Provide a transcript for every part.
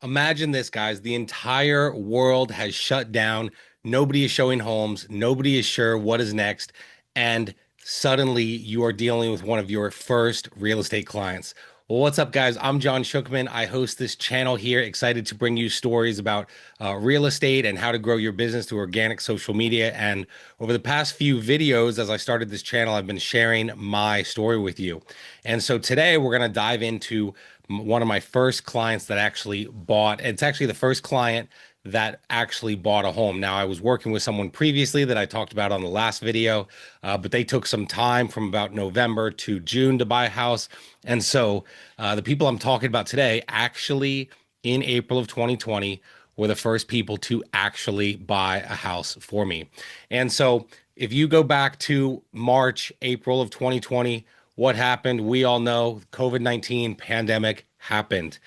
Imagine this, guys. The entire world has shut down. Nobody is showing homes. Nobody is sure what is next. And suddenly you are dealing with one of your first real estate clients. Well, what's up, guys? I'm John Shookman. I host this channel here, excited to bring you stories about real estate and how to grow your business through organic social media. And over the past few videos, as I started this channel, I've been sharing my story with you. And so today we're going to dive into one of my first clients that actually bought. It's actually the first client that actually bought a home. Now, I was working with someone previously that I talked about on the last video, but they took some time from about November to June to buy a house. And so the people I'm talking about today actually in April of 2020 were the first people to actually buy a house for me. And so if you go back to March, April of 2020, what happened? We all know COVID-19 pandemic happened.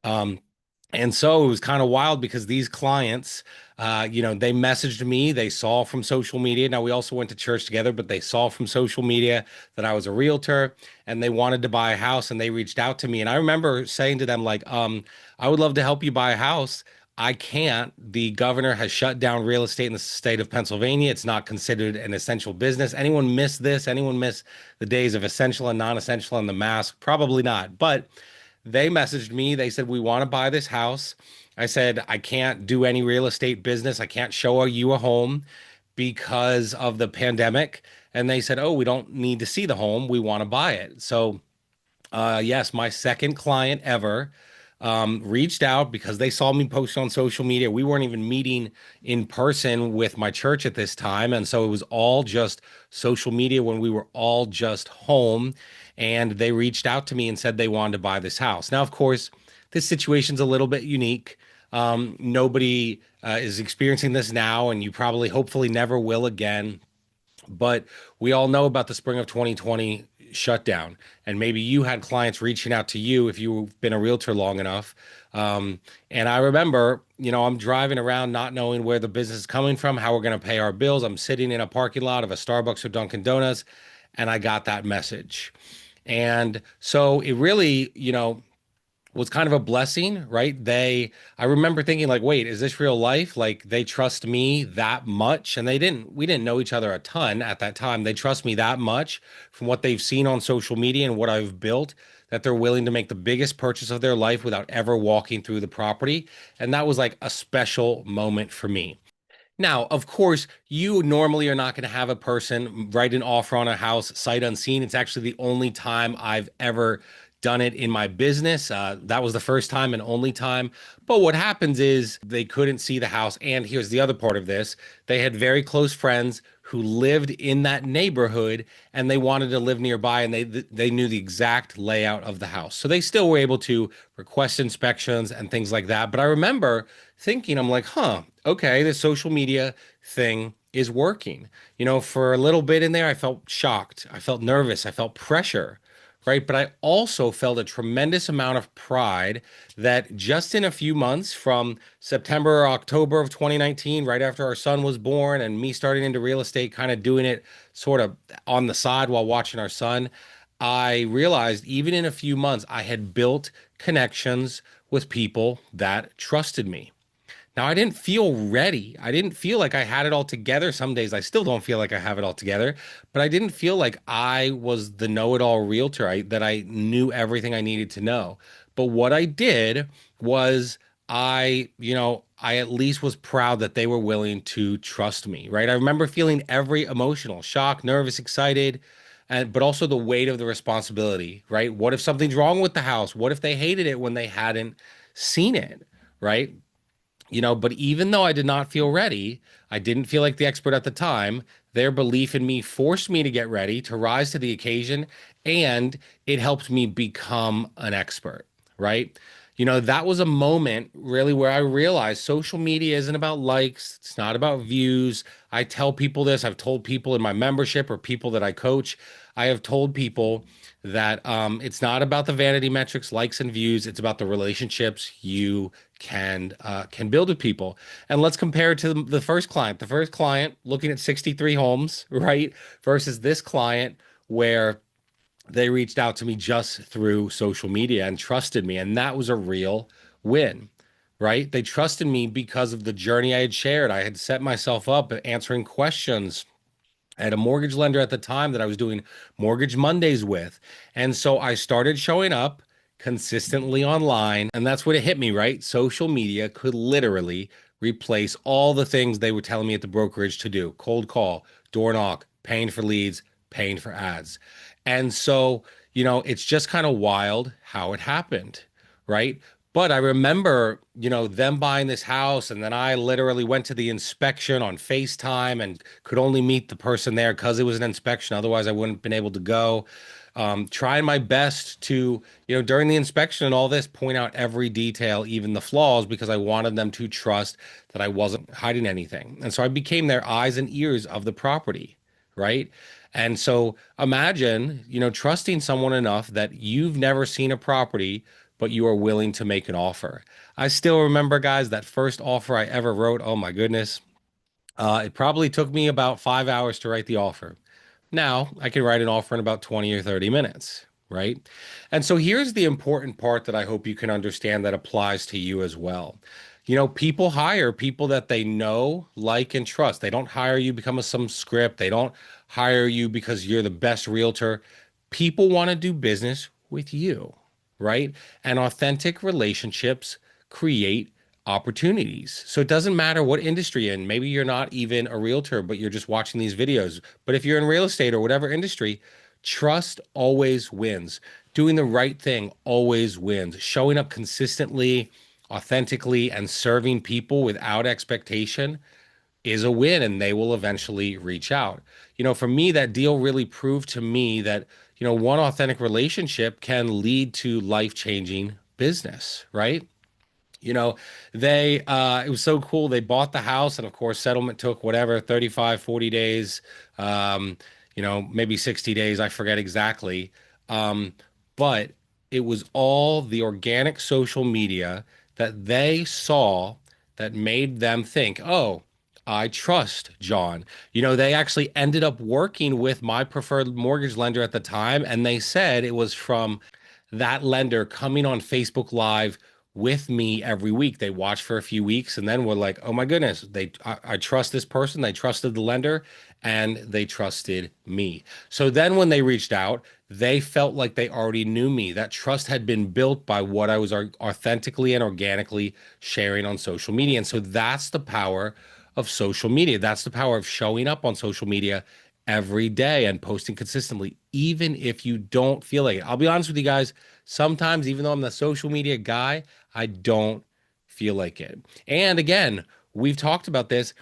Um, and so it was kind of wild because these clients, they messaged me. They saw from social media. Now, we also went to church together, but they saw from social media that I was a realtor and they wanted to buy a house and they reached out to me. And I remember saying to them, like, I would love to help you buy a house. I can't. The governor has shut down real estate in the state of Pennsylvania. It's not considered an essential business. Anyone miss this? Anyone miss the days of essential and non-essential and the mask? Probably not. But they messaged me. They said, we want to buy this house. I said, I can't do any real estate business. I can't show you a home because of the pandemic. And they said, oh, we don't need to see the home. We want to buy it. So yes, my second client ever reached out because they saw me post on social media. We weren't even meeting in person with my church at this time. And so it was all just social media when we were all just home. And they reached out to me and said they wanted to buy this house. Now, of course, this situation's a little bit unique. Nobody is experiencing this now, and you probably, hopefully, never will again. But we all know about the spring of 2020 shutdown. And maybe you had clients reaching out to you if you've been a realtor long enough. And I remember, I'm driving around not knowing where the business is coming from, how we're going to pay our bills. I'm sitting in a parking lot of a Starbucks or Dunkin' Donuts, and I got that message. And so it really, was kind of a blessing, right? I remember thinking like, wait, is this real life? Like they trust me that much? And we didn't know each other a ton at that time. They trust me that much from what they've seen on social media and what I've built that they're willing to make the biggest purchase of their life without ever walking through the property. And that was like a special moment for me. Now, of course, you normally are not going to have a person write an offer on a house sight unseen. It's actually the only time I've ever done it in my business. That was the first time and only time. But what happens is they couldn't see the house. And here's the other part of this. They had very close friends who lived in that neighborhood and they wanted to live nearby and they knew the exact layout of the house. So they still were able to request inspections and things like that. But I remember thinking, I'm like, huh, okay, the social media thing is working. For a little bit in there, I felt shocked. I felt nervous. I felt pressure, right? But I also felt a tremendous amount of pride that just in a few months from September or October of 2019, right after our son was born and me starting into real estate, kind of doing it sort of on the side while watching our son, I realized even in a few months, I had built connections with people that trusted me. Now, I didn't feel ready. I didn't feel like I had it all together. Some days I still don't feel like I have it all together, but I didn't feel like I was the know-it-all realtor, that I knew everything I needed to know. But what I did was I at least was proud that they were willing to trust me, right? I remember feeling every emotional shock, nervous, excited, but also the weight of the responsibility, right? What if something's wrong with the house? What if they hated it when they hadn't seen it, right? But even though I did not feel ready, I didn't feel like the expert at the time. Their belief in me forced me to get ready, to rise to the occasion, and it helped me become an expert, right? That was a moment really where I realized social media isn't about likes, it's not about views. I tell people this, I've told people in my membership or people that I coach, I have told people that it's not about the vanity metrics, likes and views. It's about the relationships you can build with people. And let's compare it to the first client. The first client looking at 63 homes, right, versus this client where they reached out to me just through social media and trusted me, and that was a real win. right? They trusted me because of the journey I had shared. I had set myself up answering questions. I had a mortgage lender at the time that I was doing Mortgage Mondays with. And so I started showing up consistently online. And that's what it hit me, right? Social media could literally replace all the things they were telling me at the brokerage to do: cold call, door knock, paying for leads, paying for ads. And so, it's just kind of wild how it happened, right? But I remember, them buying this house, and then I literally went to the inspection on FaceTime and could only meet the person there because it was an inspection. Otherwise, I wouldn't have been able to go. Trying my best to, during the inspection and all this, point out every detail, even the flaws, because I wanted them to trust that I wasn't hiding anything. And so I became their eyes and ears of the property, right? And so imagine, trusting someone enough that you've never seen a property, but you are willing to make an offer. I still remember, guys, that first offer I ever wrote. Oh my goodness. It probably took me about 5 hours to write the offer. Now I can write an offer in about 20 or 30 minutes, right? And so here's the important part that I hope you can understand that applies to you as well. People hire people that they know, like, and trust. They don't hire you because of some script. They don't hire you because you're the best realtor. People want to do business with you, right? And authentic relationships create opportunities. So it doesn't matter what industry you're in. Maybe you're not even a realtor, but you're just watching these videos. But if you're in real estate or whatever industry, trust always wins. Doing the right thing always wins. Showing up consistently, authentically, and serving people without expectation is a win, and they will eventually reach out. For me, that deal really proved to me that, one authentic relationship can lead to life-changing business, right? you know they it was so cool. They bought the house, and of course settlement took whatever, 35, 40 days, maybe 60 days, I forget exactly. Um, but it was all the organic social media that they saw that made them think, oh, I trust John. They actually ended up working with my preferred mortgage lender at the time, and they said it was from that lender coming on Facebook Live with me every week. They watched for a few weeks and then were like, "Oh my goodness, I trust this person. They trusted the lender, and they trusted me." So then when they reached out, they felt like they already knew me. That trust had been built by what I was authentically and organically sharing on social media. And so that's the power of social media. That's the power of showing up on social media every day and posting consistently, even if you don't feel like it. I'll be honest with you guys. Sometimes, even though I'm the social media guy, I don't feel like it. And again, we've talked about this.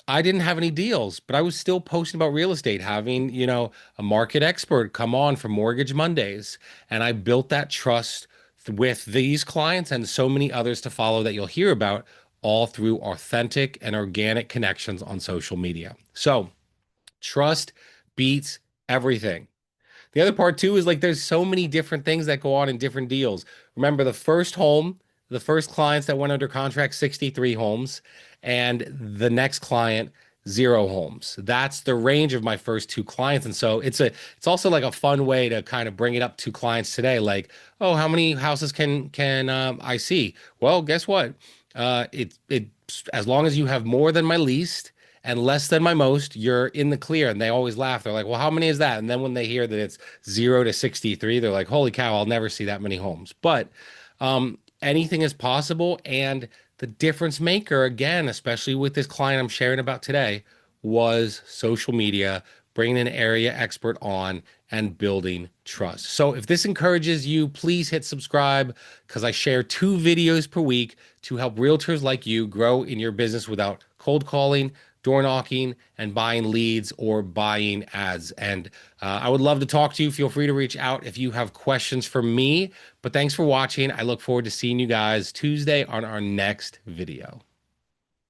I didn't have any deals, but I was still posting about real estate, having, a market expert come on for Mortgage Mondays. And I built that trust with these clients and so many others to follow that you'll hear about, all through authentic and organic connections on social media. So, trust beats everything. The other part too is, like, there's so many different things that go on in different deals. Remember, the first clients that went under contract, 63 homes, and the next client, 0 homes. That's the range of my first two clients. And so it's also like a fun way to kind of bring it up to clients today. Like, oh, how many houses can I see? Well, guess what? It as long as you have more than my least and less than my most, you're in the clear. And they always laugh. They're like, well, how many is that? And then when they hear that it's 0 to 63, they're like, holy cow, I'll never see that many homes. But anything is possible. And the difference maker, again, especially with this client I'm sharing about today, was social media, bringing an area expert on and building trust. So if this encourages you, please hit subscribe, because I share 2 videos per week to help realtors like you grow in your business without cold calling, door knocking, and buying leads or buying ads. And I would love to talk to you. Feel free to reach out if you have questions for me. But thanks for watching. I look forward to seeing you guys Tuesday on our next video.